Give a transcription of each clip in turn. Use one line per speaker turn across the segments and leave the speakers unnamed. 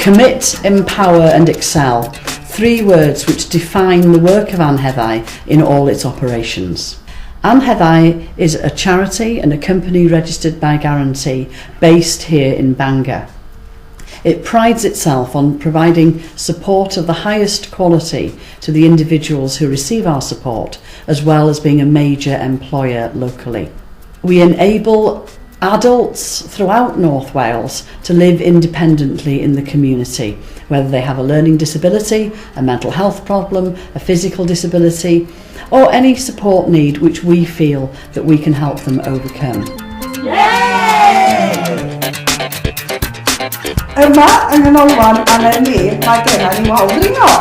Commit, empower and excel. 3 words which define the work of Anheddau in all its operations. Anheddau is a charity and a company registered by Guarantee based here in Bangor. It prides itself on providing support of the highest quality to the individuals who receive our support, as well as being a major employer locally. We enable adults throughout North Wales to live independently in the community, whether they have a learning disability, a mental health problem, a physical disability, or any support need which we feel that we can help them overcome.
Yma yng nghanolfan Anheddau mae gennym ni wawr dringo.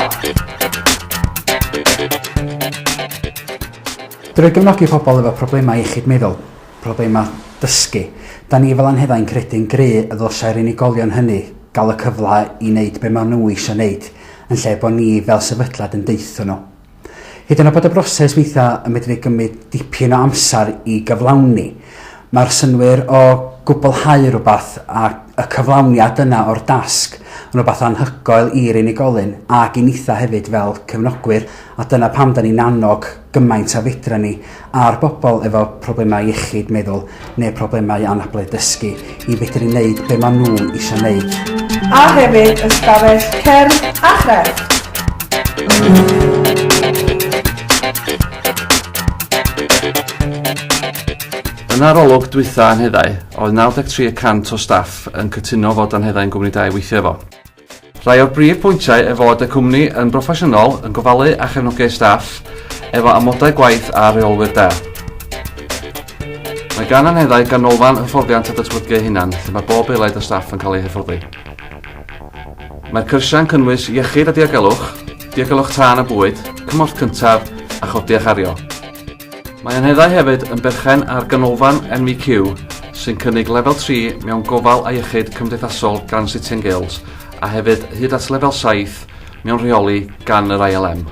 Drwy gefnogi pobl efo problemau iechyd meddwl, problemau dysgu, da ni fel Anheddau'n credu'n gry y ddylsai'r unigolion hynny gael y cyfle i wneud be maen nhw eisiau wneud, yn lle bod ni fel sefydlad yn deithio nhw. Hyd yn oed bod y broses weithiau yn medru gymryd dipyn o amser i gyflawni, mae'r synwyr o gwblhau rhywbeth a y cyflawniad yna o'r dasg yn rhywbeth anhygoel i'r unigolyn ac i nitha hefyd fel cefnogwyr, a dyna pam da ni'n annog gymaint a fedra ni a'r bobl efo problemau iechyd meddwl neu problemau anablu dysgu i fedru wneud be maen nhw eisiau wneud.
A hefyd ystafell cerdd a chrefft.
Yn arolwg dwytha Anheddau, oedd 93% o staff yn cytuno fod Anheddau'n gwmni da i weithio efo. Rhai o'r brif pwyntiau e fod y cwmni yn broffesiynol yn gofalu a chefnogi staff efo amodau gwaith a reolwyr da. Mae gan Anheddau ganolfan hyfforddiant a datblygu hunan, lle mae bob aelod o staff yn cael ei hyfforddi. Mae'r cyrsiau'n cynnwys iechyd a diogelwch tân a bwyd, cymorth cyntaf a chodi a chario. Mae Anheddau hefyd yn berchen ar ganolfan NVQ sy'n cynnig lefel 3 mewn gofal a iechyd cymdeithasol gan City and Guilds a hefyd hyd at lefel 7 mewn rheoli gan yr ILM.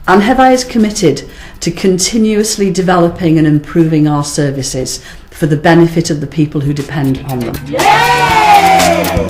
Anheddau is committed to continuously developing and improving our services for the benefit of the people who depend upon them. Yay!